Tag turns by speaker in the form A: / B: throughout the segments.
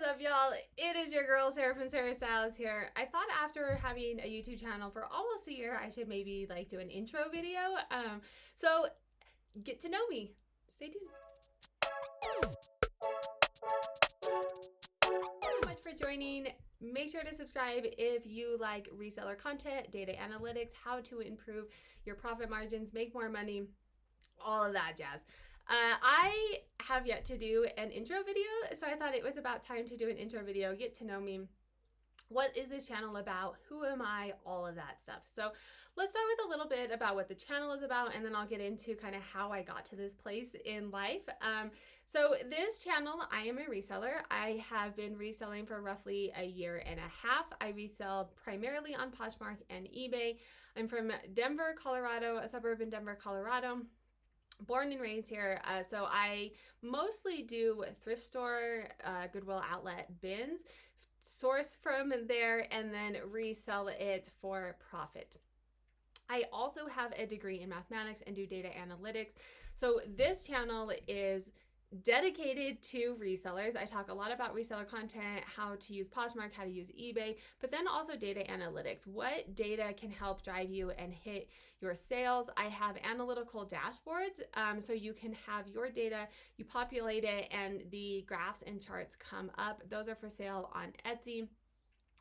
A: up, y'all? It is your girl Sarah from Sarah Styles here. I thought after having a YouTube channel for almost a year, I should maybe like do an intro video. So get to know me. Stay tuned. Thanks so much for joining. Make sure to subscribe if you like reseller content, data analytics, how to improve your profit margins, make more money, all of that jazz. I have yet to do an intro video, so I thought it was about time to do an intro video, get to know me. What is this channel about? Who am I? All of that stuff. So let's start with a little bit about what the channel is about, and then I'll get into kind of how I got to this place in life. So this channel, I am a reseller. I have been reselling for roughly a year and a half. I resell primarily on PoshMark and eBay. I'm from Denver, Colorado, a suburb in Denver, Colorado. Born and raised here, so I mostly do thrift store, Goodwill outlet bins, source from there, and then resell it for profit. I also have a degree in mathematics and do data analytics. So this channel is dedicated to resellers. I talk a lot about reseller content, how to use PoshMark, how to use eBay, but then also data analytics. What data can help drive you and hit your sales? I have analytical dashboards, so you can have your data, you populate it, and the graphs and charts come up. Those are for sale on Etsy.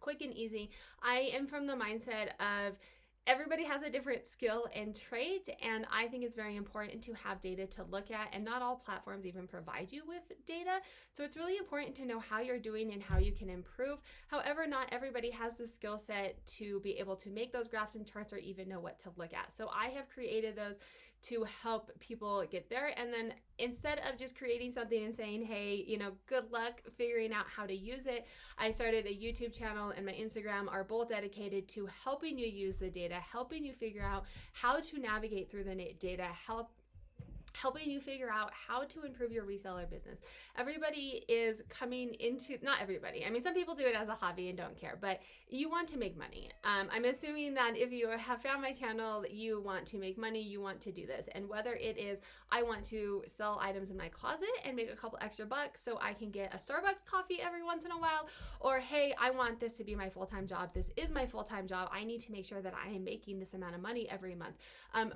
A: Quick and easy. I am from the mindset of everybody has a different skill and trait, and I think it's very important to have data to look at, and not all platforms even provide you with data. So it's really important to know how you're doing and how you can improve. However, not everybody has the skill set to be able to make those graphs and charts or even know what to look at. So I have created those to help people get there. And then instead of just creating something and saying, hey, good luck figuring out how to use it, I started a YouTube channel, and my Instagram are both dedicated to helping you use the data, helping you figure out how to navigate through the data, helping you figure out how to improve your reseller business. Everybody is coming into, not everybody, I mean, some people do it as a hobby and don't care, but you want to make money. I'm assuming that if you have found my channel, you want to make money, you want to do this. And whether it is, I want to sell items in my closet and make a couple extra bucks so I can get a Starbucks coffee every once in a while, or hey, I want this to be my full-time job. This is my full-time job. I need to make sure that I am making this amount of money every month.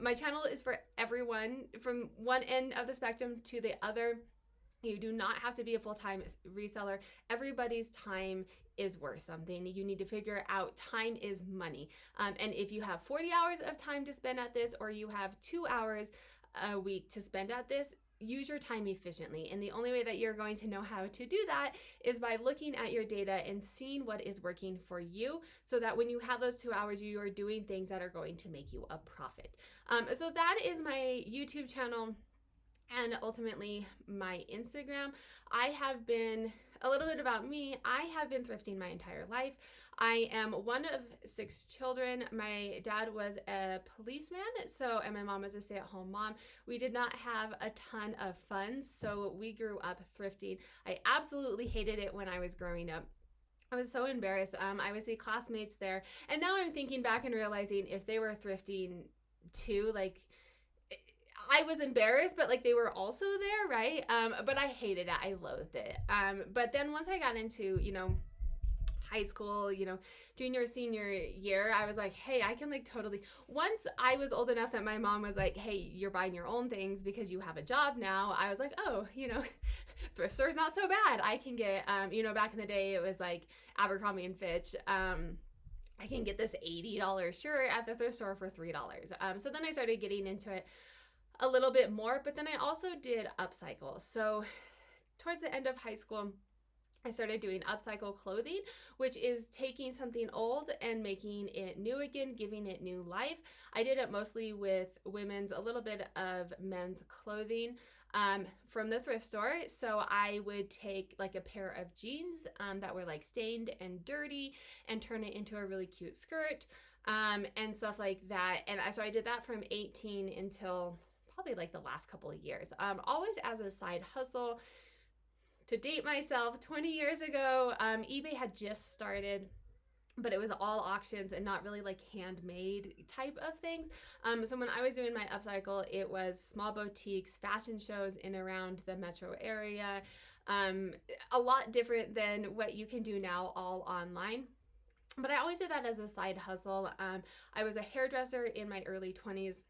A: My channel is for everyone, from one end of the spectrum to the other. You do not have to be a full-time reseller. Everybody's time is worth something. You need to figure out time is money. And if you have 40 hours of time to spend at this, or you have 2 hours a week to spend at this, use your time efficiently. And the only way that you're going to know how to do that is by looking at your data and seeing what is working for you, so that when you have those 2 hours, you are doing things that are going to make you a profit. So that is my YouTube channel, and ultimately my Instagram. I have been, a little bit about me, I have been thrifting my entire life. I am one of 6 children. My dad was a policeman, and my mom was a stay-at-home mom. We did not have a ton of funds, so we grew up thrifting. I absolutely hated it when I was growing up. I was so embarrassed. I would see classmates there, and now I'm thinking back and realizing if they were thrifting too, like, I was embarrassed, but like they were also there, right? But I hated it. I loathed it. But then once I got into, high school, junior, senior year, I was like, hey, I can like totally, once I was old enough that my mom was like, hey, you're buying your own things because you have a job now, I was like, oh, thrift store's not so bad. I can get, back in the day, it was like Abercrombie and Fitch. I can get this $80 shirt at the thrift store for $3. So then I started getting into it a little bit more, but then I also did upcycle. So towards the end of high school, I started doing upcycle clothing, which is taking something old and making it new again, giving it new life. I did it mostly with women's, a little bit of men's clothing from the thrift store. So I would take like a pair of jeans that were like stained and dirty and turn it into a really cute skirt and stuff like that. And so I did that from 18 until probably like the last couple of years, always as a side hustle. To date myself, 20 years ago, eBay had just started, but it was all auctions and not really like handmade type of things. So when I was doing my upcycle, it was small boutiques, fashion shows in around the metro area, A lot different than what you can do now, all online. But I always did that as a side hustle. I was a hairdresser in my early 20s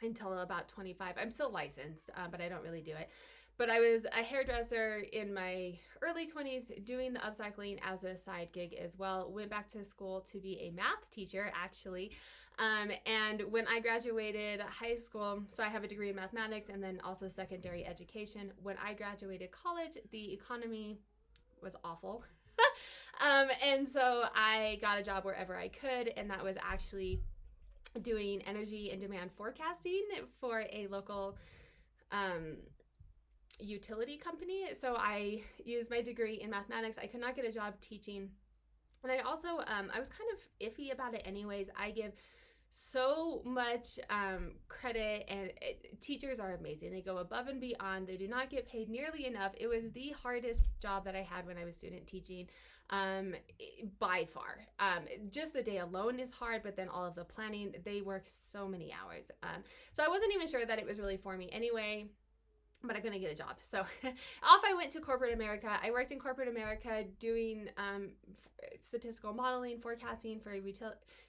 A: until about 25. I'm still licensed, but I don't really do it. But I was a hairdresser in my early 20s doing the upcycling as a side gig as well. Went back to school to be a math teacher, actually. And when I graduated high school, so I have a degree in mathematics and then also secondary education. When I graduated college, the economy was awful. And so I got a job wherever I could, and that was actually doing energy and demand forecasting for a local utility company. So I used my degree in mathematics. I could not get a job teaching. And I also, I was kind of iffy about it anyways. I give so much credit, and teachers are amazing. They go above and beyond. They do not get paid nearly enough. It was the hardest job that I had when I was student teaching, by far. Just the day alone is hard, but then all of the planning, they work so many hours. So I wasn't even sure that it was really for me anyway, but I couldn't get a job. So off I went to corporate America. I worked in corporate America doing statistical modeling, forecasting for a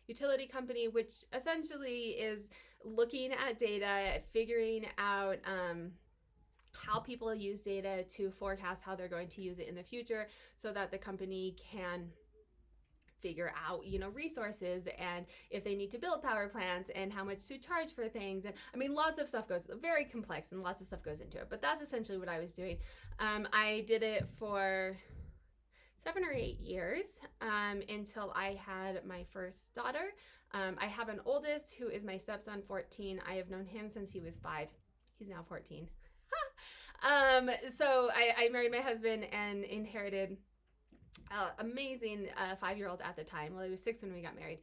A: utility company, which essentially is looking at data, figuring out how people use data to forecast how they're going to use it in the future so that the company can figure out, resources and if they need to build power plants and how much to charge for things. And I mean, lots of stuff goes, very complex, and lots of stuff goes into it, but that's essentially what I was doing. I did it for 7 or 8 years until I had my first daughter. I have an oldest who is my stepson, 14. I have known him since he was 5. He's now 14. So I married my husband and inherited amazing 5-year-old at the time. Well, he was 6 when we got married.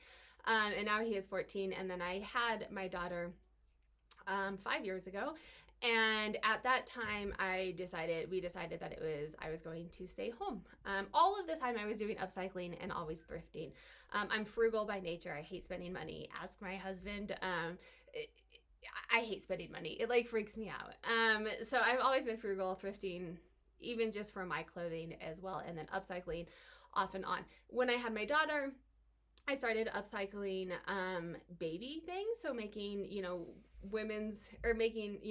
A: And now he is 14. And then I had my daughter 5 years ago. And at that time, we decided that I was going to stay home. All of this time I was doing upcycling and always thrifting. I'm frugal by nature. I hate spending money. Ask my husband. I hate spending money. It like freaks me out. So I've always been frugal, thrifting, even just for my clothing as well, and then upcycling off and on. When I had my daughter, I started upcycling baby things. So making,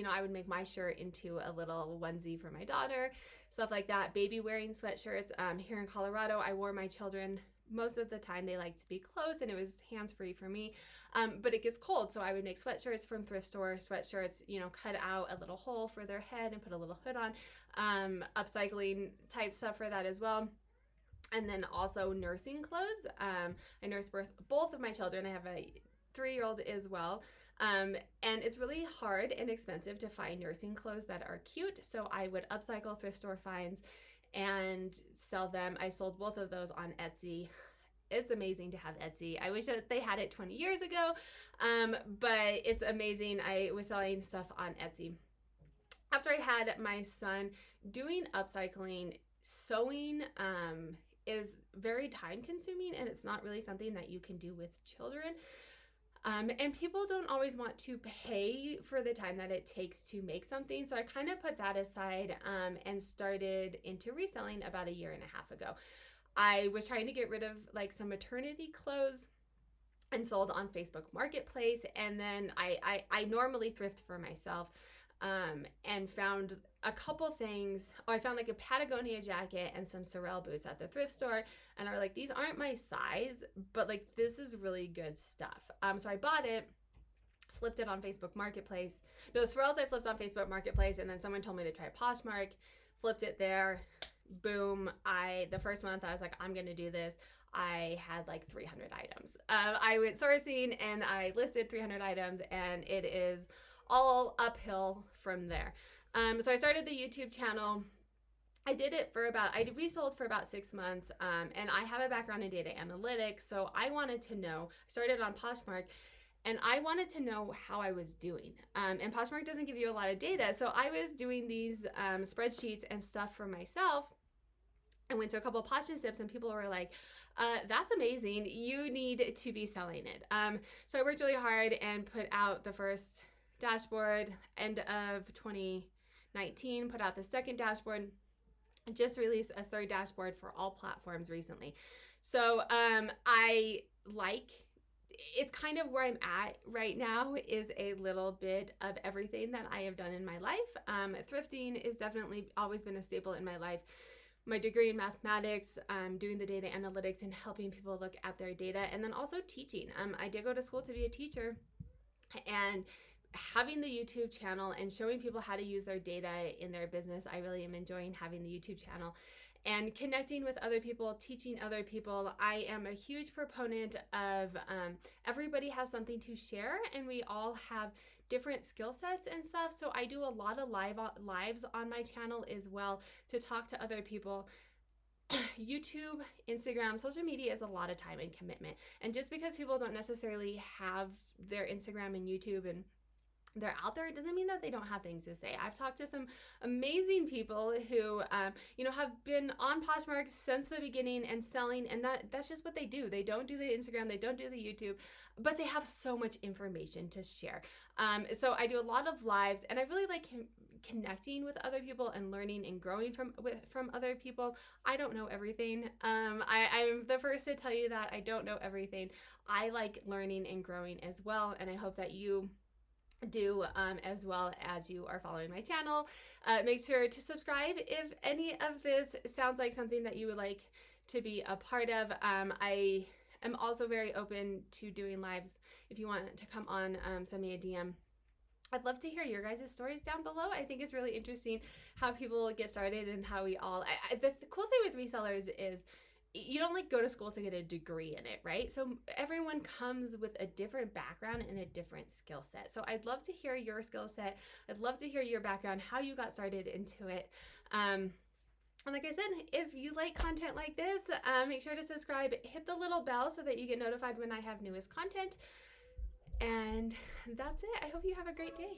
A: I would make my shirt into a little onesie for my daughter, stuff like that. Baby wearing sweatshirts. Here in Colorado, I wore my children. Most of the time they like to be close, and it was hands-free for me. But it gets cold, so I would make sweatshirts from thrift store sweatshirts, cut out a little hole for their head and put a little hood on. Upcycling type stuff for that as well. And then also nursing clothes. I nursed both of my children. I have a 3-year-old as well. And it's really hard and expensive to find nursing clothes that are cute. So I would upcycle thrift store finds and sell them. I sold both of those on Etsy. It's amazing to have Etsy. I wish that they had it 20 years ago, but it's amazing. I was selling stuff on Etsy. After I had my son, doing upcycling, sewing is very time consuming, and it's not really something that you can do with children. And people don't always want to pay for the time that it takes to make something. So I kind of put that aside and started into reselling about 1.5 years ago. I was trying to get rid of like some maternity clothes and sold on Facebook Marketplace. And then I normally thrift for myself and found a couple things. I found like a Patagonia jacket and some Sorel boots at the thrift store, and I was like, these aren't my size, but like this is really good stuff. So I bought it, flipped it on Facebook Marketplace. No, Sorels I flipped on Facebook Marketplace, and then someone told me to try PoshMark, flipped it there. Boom. The first month I was like, I'm gonna do this. I had like 300 items. I went sourcing and I listed 300 items, and it is all uphill from there. So I started the YouTube channel. I resold for about 6 months, and I have a background in data analytics, so I wanted to know, I started on PoshMark, and I wanted to know how I was doing. And PoshMark doesn't give you a lot of data, so I was doing these spreadsheets and stuff for myself. I went to a couple of Posh and Sips, and people were like, that's amazing, you need to be selling it. So I worked really hard and put out the first dashboard. End of 2019, put out the second dashboard. just released a third dashboard for all platforms recently. So I like, it's kind of where I'm at right now, is a little bit of everything that I have done in my life. Thrifting is definitely always been a staple in my life. My degree in mathematics, doing the data analytics and helping people look at their data, and then also teaching. I did go to school to be a teacher, and having the YouTube channel and showing people how to use their data in their business, I really am enjoying having the YouTube channel and connecting with other people, teaching other people. I am a huge proponent of everybody has something to share, and we all have different skill sets and stuff. So I do a lot of lives on my channel as well to talk to other people. YouTube, Instagram, social media is a lot of time and commitment. And just because people don't necessarily have their Instagram and YouTube and they're out there, it doesn't mean that they don't have things to say. I've talked to some amazing people who, have been on Poshmark since the beginning and selling, and that's just what they do. They don't do the Instagram, they don't do the YouTube, but they have so much information to share. So I do a lot of lives, and I really like connecting with other people and learning and growing from other people. I don't know everything. I'm the first to tell you that I don't know everything. I like learning and growing as well, and I hope that you do as well as you are following my channel. Make sure to subscribe if any of this sounds like something that you would like to be a part of. I am also very open to doing lives. If you want to come on, send me a DM. I'd love to hear your guys' stories down below. I think it's really interesting how people get started and how we all, the cool thing with resellers is you don't like go to school to get a degree in it, right? So everyone comes with a different background and a different skill set. So I'd love to hear your skill set. I'd love to hear your background, how you got started into it. And like I said, if you like content like this, make sure to subscribe, hit the little bell so that you get notified when I have newest content. And that's it. I hope you have a great day.